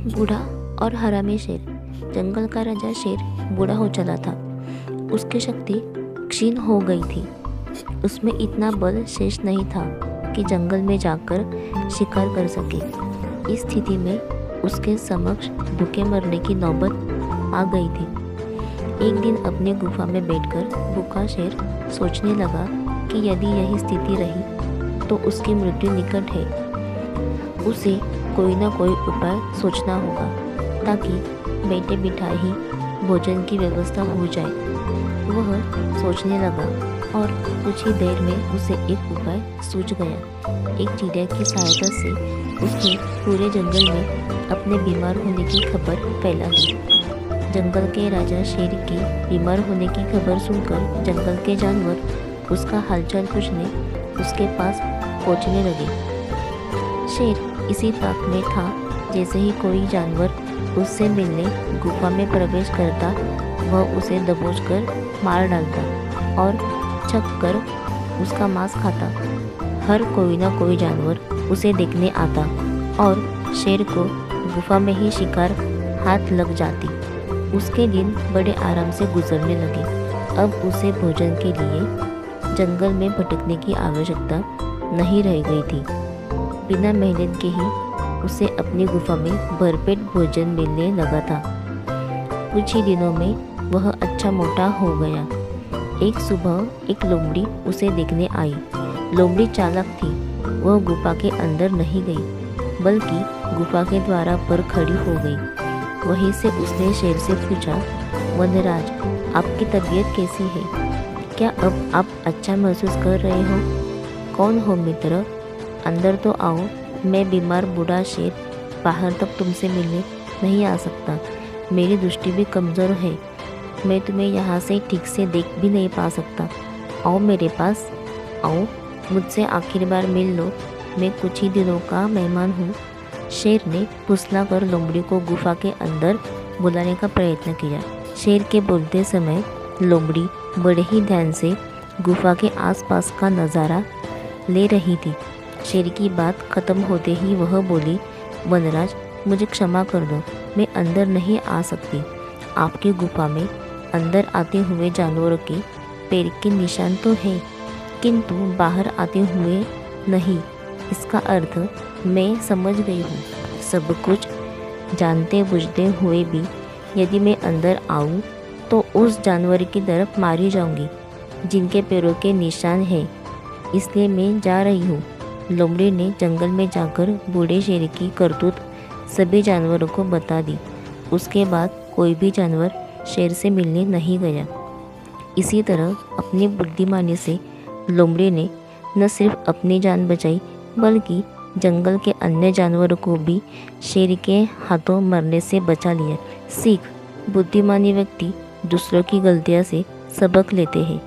बूढ़ा और हरामी शेर। जंगल का राजा शेर बूढ़ा हो चला था। उसकी शक्ति क्षीण हो गई थी। उसमें इतना बल शेष नहीं था कि जंगल में जाकर शिकार कर सके। इस स्थिति में उसके समक्ष भूखे मरने की नौबत आ गई थी। एक दिन अपने गुफा में बैठकर भूखा शेर सोचने लगा कि यदि यही स्थिति रही तो उसकी मृत्यु निकट है। उसे कोई ना कोई उपाय सोचना होगा ताकि बैठे बिठाए ही भोजन की व्यवस्था हो जाए। वह सोचने लगा और कुछ ही देर में उसे एक उपाय सूझ गया। एक चिड़िया की सहायता से उसने पूरे जंगल में अपने बीमार होने की खबर फैला दी। जंगल के राजा शेर की बीमार होने की खबर सुनकर जंगल के जानवर उसका हालचाल पूछने उसके पास पहुंचने लगे। शेर इसी ताक में था जैसे ही कोई जानवर उससे मिलने गुफा में प्रवेश करता वह उसे दबोचकर मार डालता और छक कर उसका मांस खाता। हर कोई ना कोई जानवर उसे देखने आता और शेर को गुफा में ही शिकार हाथ लग जाती। उसके दिन बड़े आराम से गुजरने लगे। अब उसे भोजन के लिए जंगल में भटकने की आवश्यकता नहीं रह गई थी। बिना मेहनत के ही उसे अपनी गुफा में भरपेट भोजन मिलने लगा था। कुछ ही दिनों में वह अच्छा मोटा हो गया। एक सुबह एक लोमड़ी उसे देखने आई। लोमड़ी चालाक थी। वह गुफा के अंदर नहीं गई बल्कि गुफा के द्वार पर खड़ी हो गई। वहीं से उसने शेर से पूछा, वनराज, आपकी तबीयत कैसी है? क्या अब आप अच्छा महसूस कर रहे हो? कौन हो मित्र? अंदर तो आओ। मैं बीमार बूढ़ा शेर बाहर तक तुमसे मिलने नहीं आ सकता। मेरी दृष्टि भी कमज़ोर है। मैं तुम्हें यहाँ से ठीक से देख भी नहीं पा सकता। आओ मेरे पास, आओ मुझसे आखिरी बार मिल लो। मैं कुछ ही दिनों का मेहमान हूँ। शेर ने फुसला कर लोमड़ी को गुफा के अंदर बुलाने का प्रयत्न किया। शेर के बोलते समय लोमड़ी बड़े ही ध्यान से गुफा के आसपास का नज़ारा ले रही थी। शेर की बात खत्म होते ही वह बोली, वनराज, मुझे क्षमा कर दो। मैं अंदर नहीं आ सकती। आपकी गुफा में अंदर आते हुए जानवरों के पैर के निशान तो हैं, किंतु बाहर आते हुए नहीं। इसका अर्थ मैं समझ गई हूँ। सब कुछ जानते बुझते हुए भी यदि मैं अंदर आऊँ तो उस जानवर की तरफ मारी जाऊँगी जिनके पैरों के निशान हैं। इसलिए मैं जा रही हूँ। लोमड़ी ने जंगल में जाकर बूढ़े शेर की करतूत सभी जानवरों को बता दी। उसके बाद कोई भी जानवर शेर से मिलने नहीं गया। इसी तरह अपनी बुद्धिमानी से लोमड़ी ने न सिर्फ अपनी जान बचाई बल्कि जंगल के अन्य जानवरों को भी शेर के हाथों मरने से बचा लिया। सीख: बुद्धिमानी व्यक्ति दूसरों की गलतियों से सबक लेते हैं।